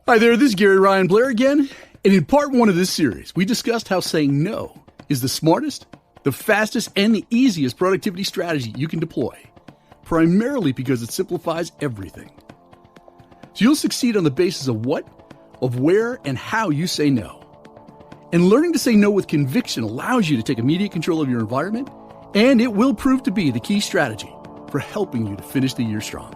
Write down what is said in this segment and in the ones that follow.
Hi there, this is Gary Ryan Blair again, and in part one of this series, we discussed how saying no is the smartest, the fastest, and the easiest productivity strategy you can deploy, primarily because it simplifies everything. So you'll succeed on the basis of what, of where, and how you say no. And learning to say no with conviction allows you to take immediate control of your environment, and it will prove to be the key strategy for helping you to finish the year strong.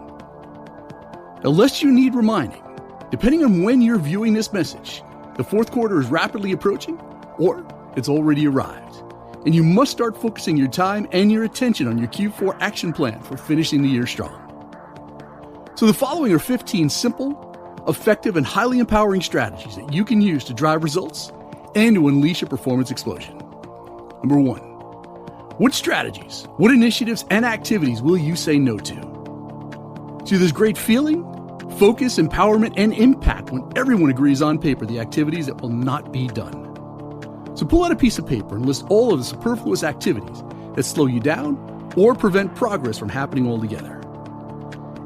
Unless you need reminding, depending on when you're viewing this message, the fourth quarter is rapidly approaching or it's already arrived. And you must start focusing your time and your attention on your Q4 action plan for finishing the year strong. So the following are 15 simple, effective, and highly empowering strategies that you can use to drive results and to unleash a performance explosion. Number 1, what strategies, what initiatives, and activities will you say no to? See, there's great feeling, focus, empowerment, and impact when everyone agrees on paper the activities that will not be done. So pull out a piece of paper and list all of the superfluous activities that slow you down or prevent progress from happening altogether.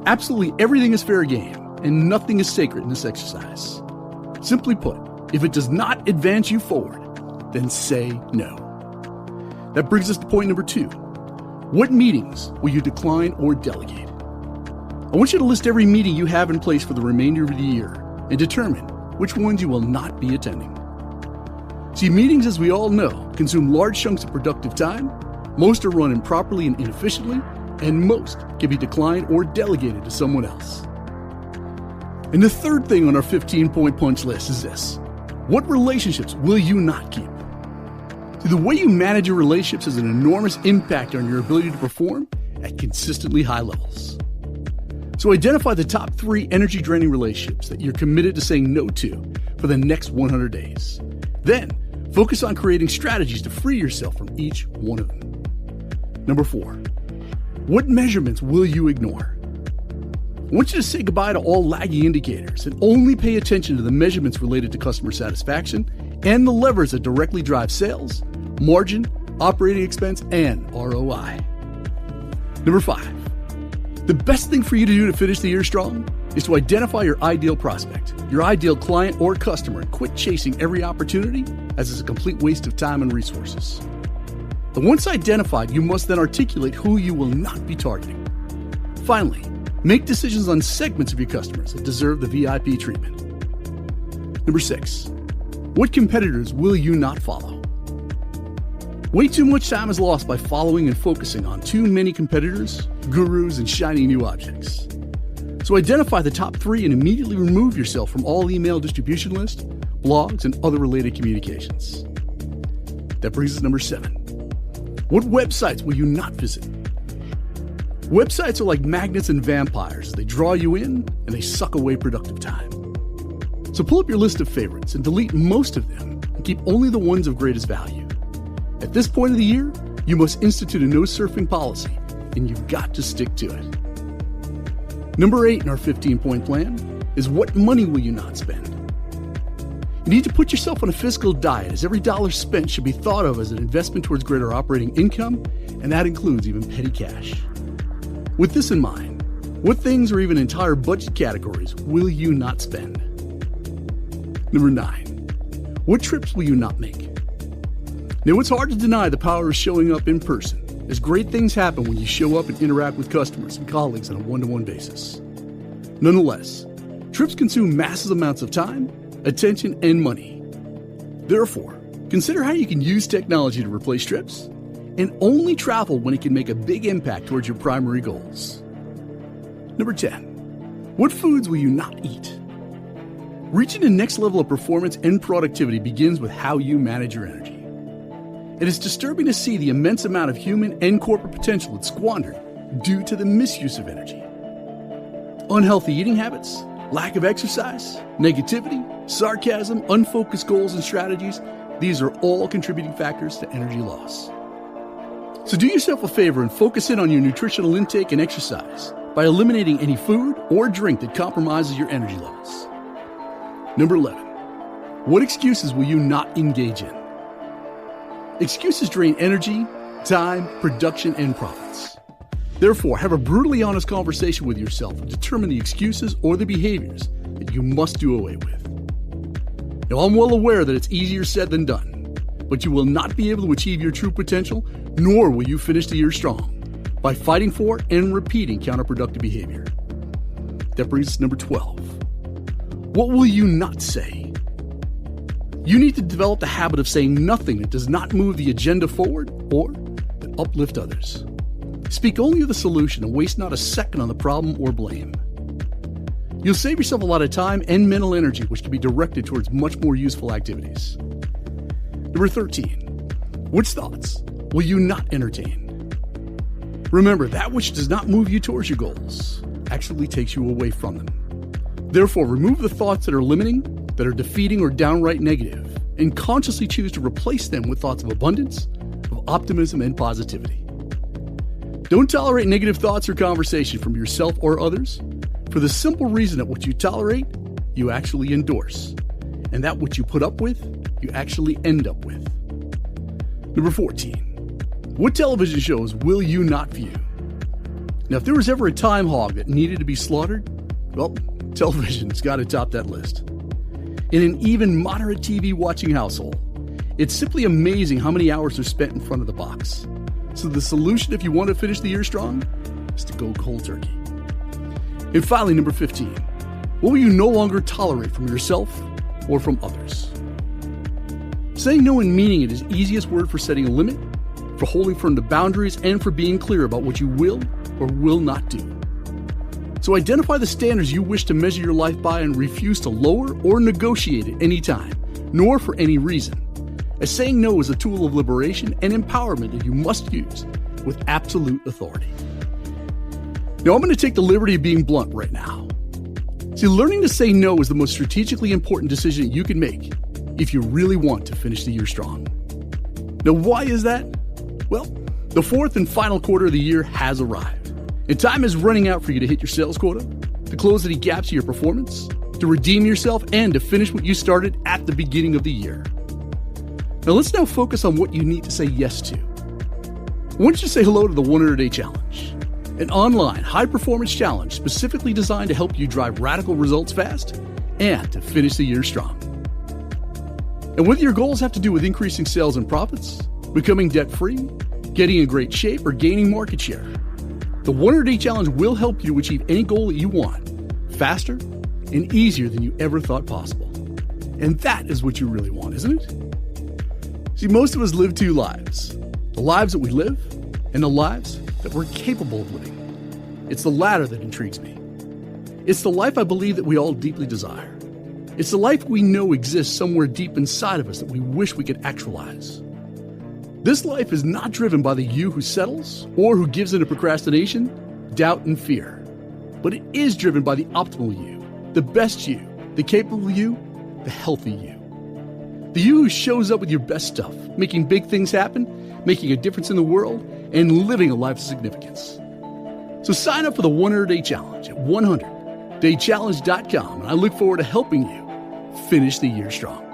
Absolutely everything is fair game, and nothing is sacred in this exercise. Simply put, if it does not advance you forward, then say no. That brings us to point number 2. What meetings will you decline or delegate? I want you to list every meeting you have in place for the remainder of the year and determine which ones you will not be attending. See, meetings, as we all know, consume large chunks of productive time, most are run improperly and inefficiently, and most can be declined or delegated to someone else. And the third thing on our 15-point punch list is this. What relationships will you not keep? See, the way you manage your relationships has an enormous impact on your ability to perform at consistently high levels. So identify the top 3 energy-draining relationships that you're committed to saying no to for the next 100 days. Then, focus on creating strategies to free yourself from each one of them. Number 4, what measurements will you ignore? I want you to say goodbye to all laggy indicators and only pay attention to the measurements related to customer satisfaction and the levers that directly drive sales, margin, operating expense, and ROI. Number 5, the best thing for you to do to finish the year strong is to identify your ideal prospect, your ideal client or customer, and quit chasing every opportunity as it's a complete waste of time and resources. And once identified, you must then articulate who you will not be targeting. Finally, make decisions on segments of your customers that deserve the VIP treatment. Number 6, what competitors will you not follow? Way too much time is lost by following and focusing on too many competitors, gurus, and shiny new objects. So identify the top 3 and immediately remove yourself from all email distribution lists, blogs, and other related communications. That brings us to number 7. What websites will you not visit? Websites are like magnets and vampires. They draw you in and they suck away productive time. So pull up your list of favorites and delete most of them and keep only the ones of greatest value. At this point of the year, you must institute a no surfing policy, and you've got to stick to it. Number 8 in our 15-point plan is what money will you not spend? You need to put yourself on a fiscal diet, as every dollar spent should be thought of as an investment towards greater operating income, and that includes even petty cash. With this in mind, what things or even entire budget categories will you not spend? Number 9, what trips will you not make? Now, it's hard to deny the power of showing up in person, as great things happen when you show up and interact with customers and colleagues on a one-to-one basis. Nonetheless, trips consume massive amounts of time, attention, and money. Therefore, consider how you can use technology to replace trips, and only travel when it can make a big impact towards your primary goals. Number 10, what foods will you not eat? Reaching the next level of performance and productivity begins with how you manage your energy. It is disturbing to see the immense amount of human and corporate potential that's squandered due to the misuse of energy. Unhealthy eating habits, lack of exercise, negativity, sarcasm, unfocused goals and strategies, these are all contributing factors to energy loss. So do yourself a favor and focus in on your nutritional intake and exercise by eliminating any food or drink that compromises your energy levels. Number 11, what excuses will you not engage in? Excuses drain energy, time, production, and profits. Therefore, have a brutally honest conversation with yourself and determine the excuses or the behaviors that you must do away with. Now, I'm well aware that it's easier said than done, but you will not be able to achieve your true potential, nor will you finish the year strong, by fighting for and repeating counterproductive behavior. That brings us to number 12. What will you not say? You need to develop the habit of saying nothing that does not move the agenda forward or that uplift others. Speak only of the solution and waste not a second on the problem or blame. You'll save yourself a lot of time and mental energy, which can be directed towards much more useful activities. Number 13. Which thoughts will you not entertain? Remember, that which does not move you towards your goals actually takes you away from them. Therefore, remove the thoughts that are limiting, that are defeating or downright negative, and consciously choose to replace them with thoughts of abundance, of optimism, and positivity. Don't tolerate negative thoughts or conversation from yourself or others, for the simple reason that what you tolerate, you actually endorse, and that what you put up with, you actually end up with. Number 14. What television shows will you not view? Now, if there was ever a time hog that needed to be slaughtered, well, television's got to top that list. In an even moderate TV watching household, it's simply amazing how many hours are spent in front of the box. So the solution, if you want to finish the year strong, is to go cold turkey. And finally, number 15. What will you no longer tolerate from yourself or from others? Saying no and meaning it is the easiest word for setting a limit, for holding firm to boundaries, and for being clear about what you will or will not do. So identify the standards you wish to measure your life by and refuse to lower or negotiate at any time, nor for any reason. As saying no is a tool of liberation and empowerment that you must use with absolute authority. Now, I'm going to take the liberty of being blunt right now. See, learning to say no is the most strategically important decision you can make if you really want to finish the year strong. Now, why is that? Well, the fourth and final quarter of the year has arrived, and time is running out for you to hit your sales quota, to close any gaps in your performance, to redeem yourself, and to finish what you started at the beginning of the year. Now, let's now focus on what you need to say yes to. I want you to say hello to the 100-Day Challenge, an online high-performance challenge specifically designed to help you drive radical results fast and to finish the year strong. And whether your goals have to do with increasing sales and profits, becoming debt-free, getting in great shape, or gaining market share, the 100-Day Challenge will help you achieve any goal that you want faster and easier than you ever thought possible. And that is what you really want, isn't it? See, most of us live two lives. The lives that we live and the lives that we're capable of living. It's the latter that intrigues me. It's the life I believe that we all deeply desire. It's the life we know exists somewhere deep inside of us that we wish we could actualize. This life is not driven by the you who settles or who gives in to procrastination, doubt, and fear. But it is driven by the optimal you, the best you, the capable you, the healthy you. The you who shows up with your best stuff, making big things happen, making a difference in the world, and living a life of significance. So sign up for the 100-Day Challenge at 100daychallenge.com, and I look forward to helping you finish the year strong.